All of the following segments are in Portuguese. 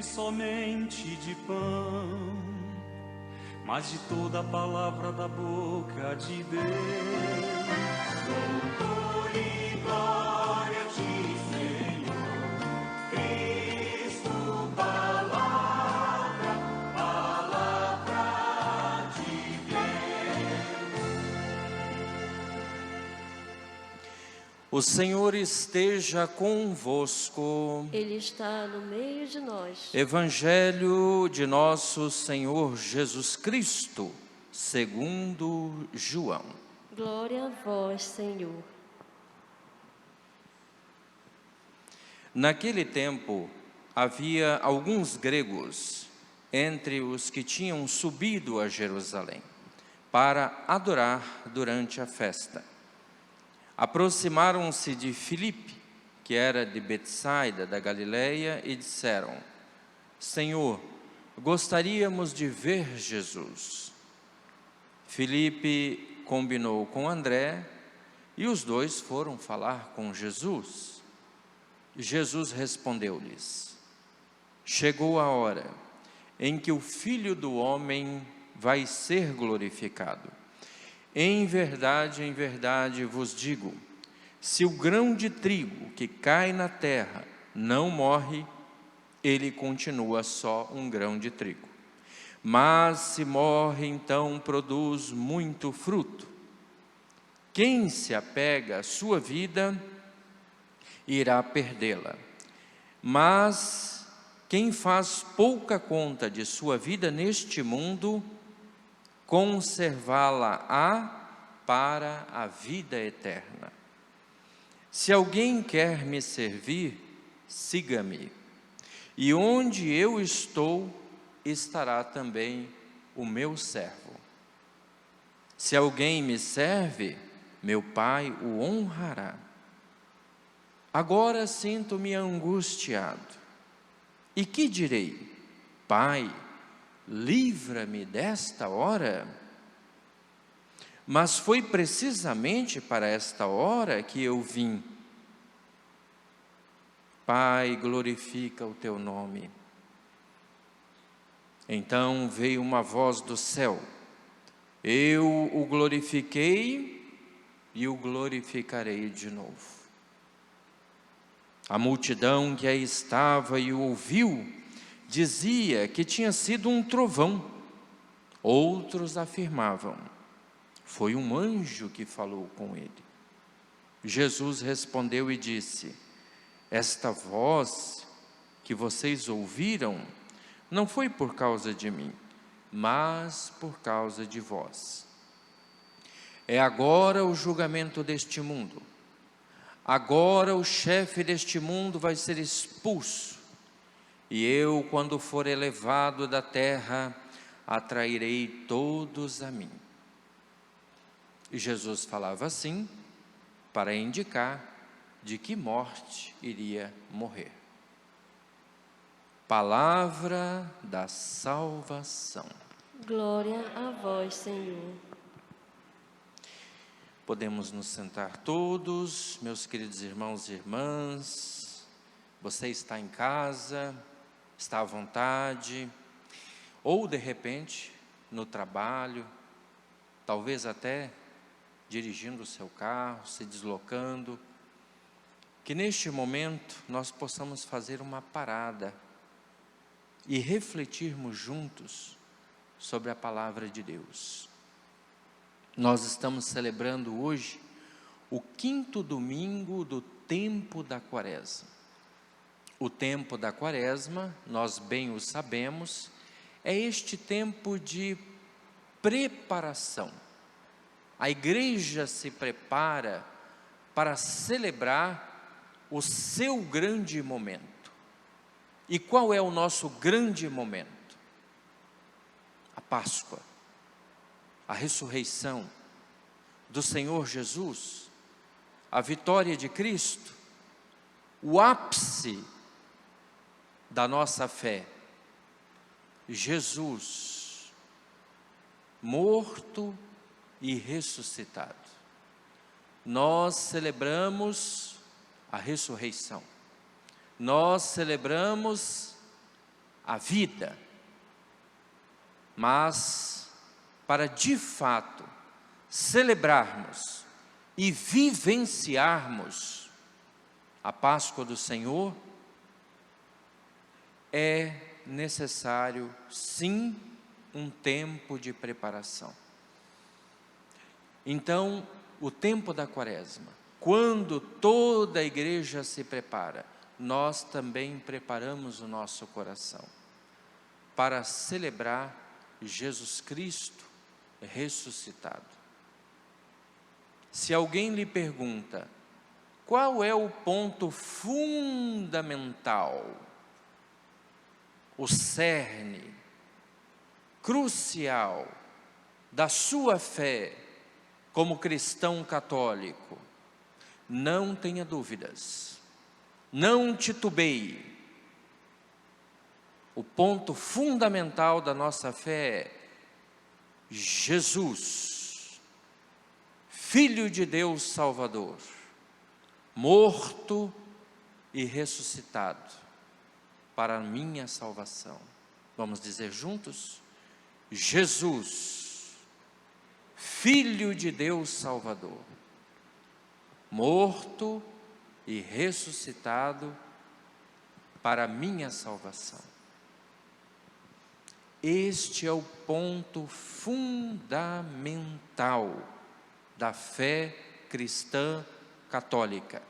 somente de pão, mas de toda a palavra da boca de Deus. Louvor e glória a ti, Senhor, Cristo, palavra de Deus. O Senhor esteja convosco. Ele está no meio de nós. Evangelho de nosso Senhor Jesus Cristo, segundo João. Glória a vós, Senhor. Naquele tempo, havia alguns gregos entre os que tinham subido a Jerusalém para adorar durante a festa. Aproximaram-se de Filipe, que era de Betsaida, da Galileia, e disseram: Senhor, gostaríamos de ver Jesus. Filipe combinou com André e os dois foram falar com Jesus. Jesus respondeu-lhes: chegou a hora em que o Filho do Homem vai ser glorificado. Em verdade vos digo, se o grão de trigo que cai na terra não morre, ele continua só um grão de trigo. Mas se morre, então produz muito fruto. Quem se apega à sua vida, irá perdê-la. Mas quem faz pouca conta de sua vida neste mundo, conservá-la-á para a vida eterna. Se alguém quer me servir, siga-me. E onde eu estou, estará também o meu servo. Se alguém me serve, meu Pai o honrará. Agora sinto-me angustiado. E que direi? Pai, livra-me desta hora. Mas foi precisamente para esta hora que eu vim. Pai, glorifica o teu nome. Então veio uma voz do céu: eu o glorifiquei e o glorificarei de novo. A multidão que aí estava e o ouviu, dizia que tinha sido um trovão. Outros afirmavam: foi um anjo que falou com ele. Jesus respondeu e disse: esta voz que vocês ouviram não foi por causa de mim, mas por causa de vós. É agora o julgamento deste mundo. Agora o chefe deste mundo vai ser expulso. E eu, quando for elevado da terra, atrairei todos a mim. E Jesus falava assim para indicar de que morte iria morrer. Palavra da salvação. Glória a vós, Senhor. Podemos nos sentar todos, meus queridos irmãos e irmãs. Você está em casa, está à vontade, ou de repente no trabalho, talvez até dirigindo o seu carro, se deslocando. Que neste momento nós possamos fazer uma parada e refletirmos juntos sobre a palavra de Deus. Nós estamos celebrando hoje o 5º domingo do tempo da Quaresma. O tempo da Quaresma, nós bem o sabemos, é este tempo de preparação. A igreja se prepara para celebrar o seu grande momento. E qual é o nosso grande momento? A Páscoa, a ressurreição do Senhor Jesus, a vitória de Cristo, o ápice da nossa fé. Jesus, morto e ressuscitado. Nós celebramos a ressurreição. Nós celebramos a vida, mas para de fato celebrarmos e vivenciarmos a Páscoa do Senhor, é necessário, sim, um tempo de preparação. Então, o tempo da Quaresma, quando toda a igreja se prepara, nós também preparamos o nosso coração para celebrar Jesus Cristo ressuscitado. Se alguém lhe pergunta, qual é o ponto fundamental, o cerne, crucial, da sua fé como cristão católico, não tenha dúvidas, não titubeie. O ponto fundamental da nossa fé é Jesus, Filho de Deus Salvador, morto e ressuscitado para a minha salvação. Vamos dizer juntos? Jesus, Filho de Deus Salvador, morto e ressuscitado para a minha salvação. Este é o ponto fundamental da fé cristã católica.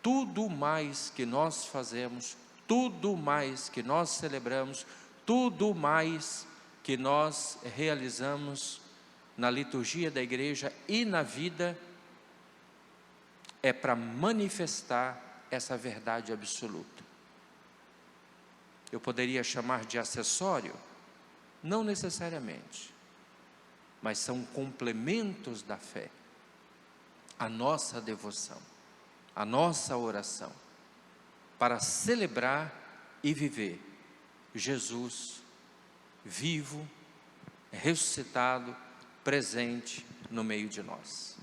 Tudo mais que nós fazemos, tudo mais que nós celebramos, tudo mais que nós realizamos na liturgia da igreja e na vida, é para manifestar essa verdade absoluta. Eu poderia chamar de acessório? Não necessariamente, mas são complementos da fé, a nossa devoção, a nossa oração, para celebrar e viver Jesus vivo, ressuscitado, presente no meio de nós.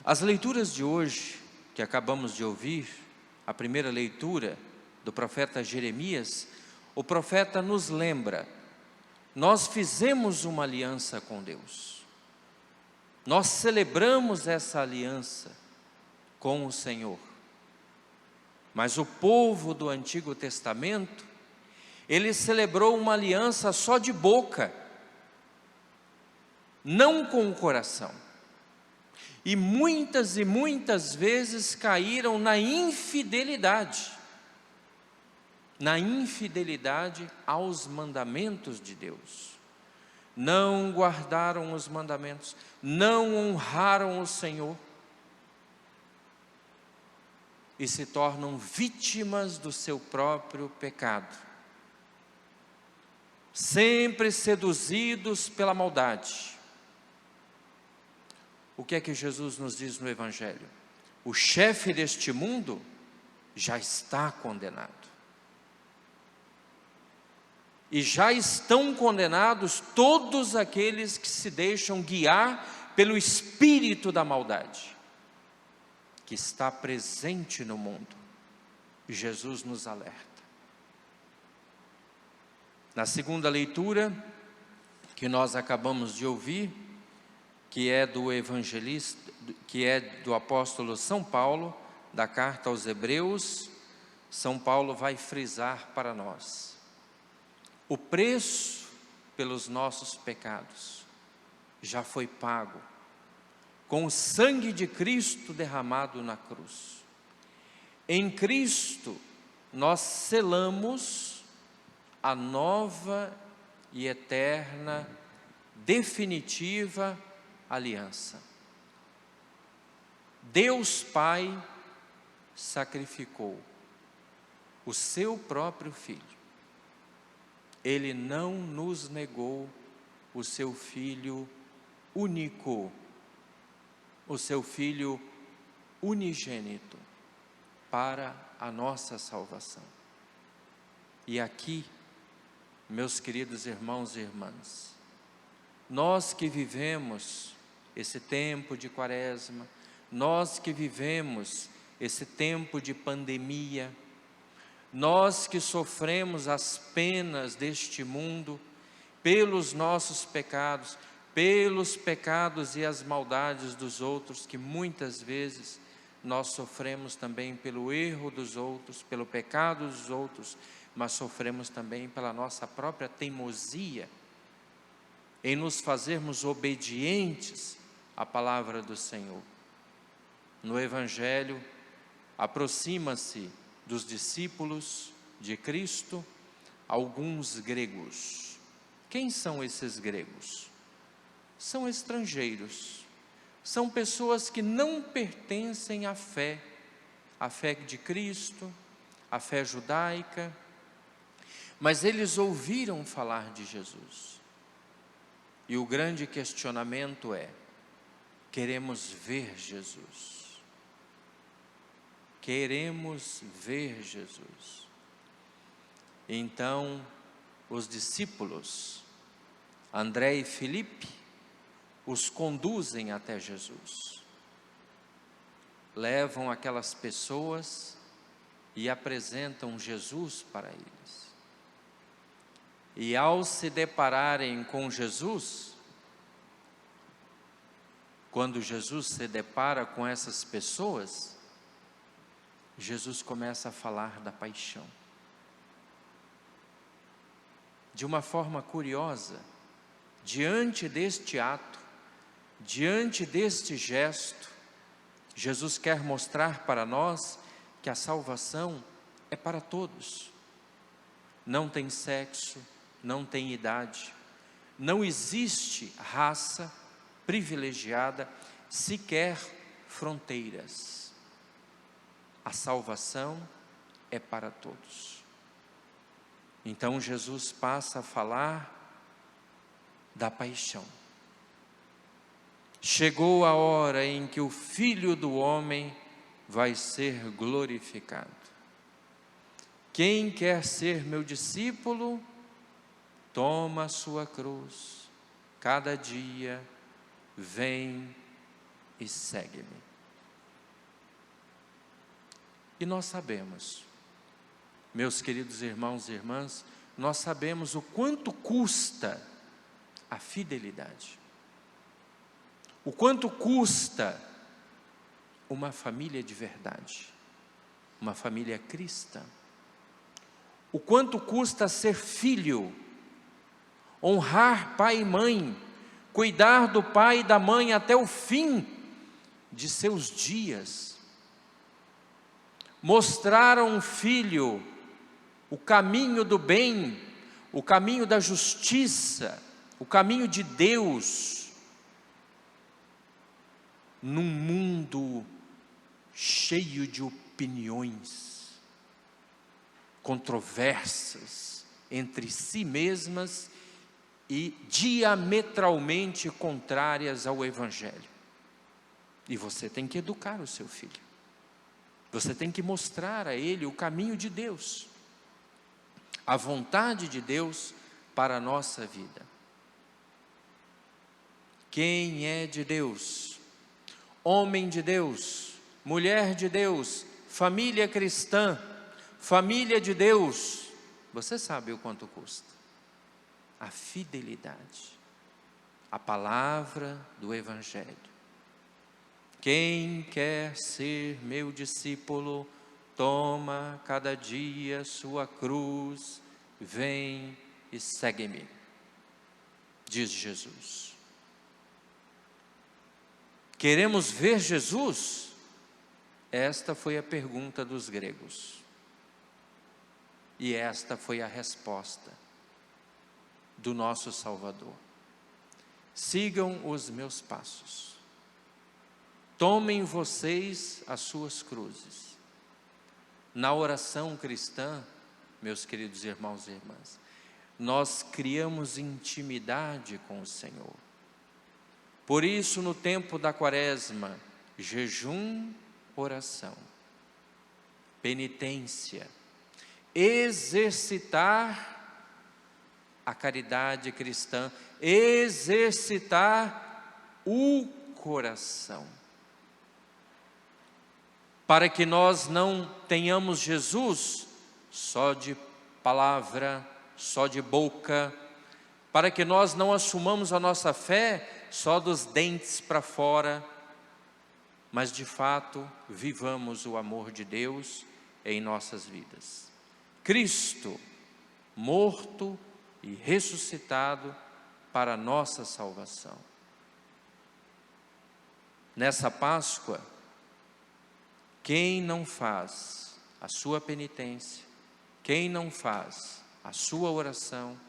As leituras de hoje, que acabamos de ouvir, a primeira leitura do profeta Jeremias, o profeta nos lembra, nós fizemos uma aliança com Deus, nós celebramos essa aliança com o Senhor, mas o povo do Antigo Testamento, ele celebrou uma aliança só de boca, não com o coração, e muitas vezes caíram na infidelidade aos mandamentos de Deus. Não guardaram os mandamentos, não honraram o Senhor, e se tornam vítimas do seu próprio pecado, sempre seduzidos pela maldade. O que é que Jesus nos diz no Evangelho? O chefe deste mundo já está condenado. E já estão condenados todos aqueles que se deixam guiar pelo espírito da maldade, que está presente no mundo. Jesus nos alerta. Na segunda leitura, que nós acabamos de ouvir, que é do evangelista, que é do apóstolo São Paulo, da carta aos Hebreus, São Paulo vai frisar para nós: o preço pelos nossos pecados já foi pago com o sangue de Cristo derramado na cruz. Em Cristo nós selamos a nova e eterna, definitiva aliança. Deus Pai sacrificou o seu próprio Filho. Ele não nos negou o seu Filho único, o seu Filho unigênito, para a nossa salvação. E aqui, meus queridos irmãos e irmãs, nós que vivemos esse tempo de Quaresma, nós que vivemos esse tempo de pandemia, nós que sofremos as penas deste mundo, pelos nossos pecados, pelos pecados e as maldades dos outros, que muitas vezes nós sofremos também pelo erro dos outros, pelo pecado dos outros, mas sofremos também pela nossa própria teimosia em nos fazermos obedientes à palavra do Senhor. No Evangelho, aproxima-se dos discípulos de Cristo alguns gregos. Quem são esses gregos? São estrangeiros, são pessoas que não pertencem à fé de Cristo, à fé judaica, mas eles ouviram falar de Jesus. E o grande questionamento é: queremos ver Jesus. Queremos ver Jesus. Então, os discípulos, André e Filipe, os conduzem até Jesus. Levam aquelas pessoas e apresentam Jesus para eles. E ao se depararem com Jesus, quando Jesus se depara com essas pessoas, Jesus começa a falar da paixão. De uma forma curiosa, diante deste ato, diante deste gesto, Jesus quer mostrar para nós que a salvação é para todos. Não tem sexo, não tem idade, não existe raça privilegiada, sequer fronteiras. A salvação é para todos. Então Jesus passa a falar da paixão. Chegou a hora em que o Filho do Homem vai ser glorificado. Quem quer ser meu discípulo, toma a sua cruz, cada dia vem e segue-me. E nós sabemos, meus queridos irmãos e irmãs, nós sabemos o quanto custa a fidelidade. O quanto custa uma família de verdade, uma família cristã. O quanto custa ser filho, honrar pai e mãe, cuidar do pai e da mãe até o fim de seus dias. Mostrar a um filho o caminho do bem, o caminho da justiça, o caminho de Deus, num mundo cheio de opiniões controversas entre si mesmas e diametralmente contrárias ao Evangelho. E você tem que educar o seu filho. Você tem que mostrar a ele o caminho de Deus, a vontade de Deus para a nossa vida. Quem é de Deus, homem de Deus, mulher de Deus, família cristã, família de Deus, você sabe o quanto custa. A fidelidade, a palavra do Evangelho. Quem quer ser meu discípulo, toma cada dia sua cruz, vem e segue-me, diz Jesus. Queremos ver Jesus? Esta foi a pergunta dos gregos. E esta foi a resposta do nosso Salvador. Sigam os meus passos. Tomem vocês as suas cruzes. Na oração cristã, meus queridos irmãos e irmãs, nós criamos intimidade com o Senhor. Por isso, no tempo da Quaresma, jejum, oração, penitência, exercitar a caridade cristã, exercitar o coração, para que nós não tenhamos Jesus só de palavra, só de boca, para que nós não assumamos a nossa fé só dos dentes para fora, mas de fato vivamos o amor de Deus em nossas vidas. Cristo, morto e ressuscitado para a nossa salvação. Nessa Páscoa, quem não faz a sua penitência, quem não faz a sua oração,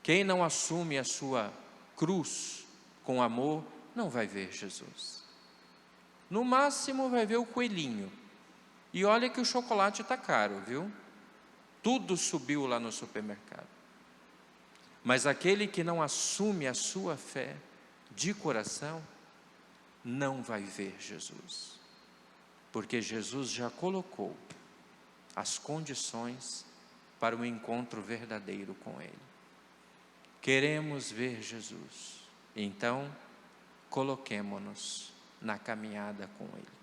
quem não assume a sua cruz com amor, não vai ver Jesus. No máximo vai ver o coelhinho. E olha que o chocolate está caro, viu? Tudo subiu lá no supermercado. Mas aquele que não assume a sua fé de coração, não vai ver Jesus. Porque Jesus já colocou as condições para o encontro verdadeiro com Ele. Queremos ver Jesus, então coloquemo-nos na caminhada com Ele.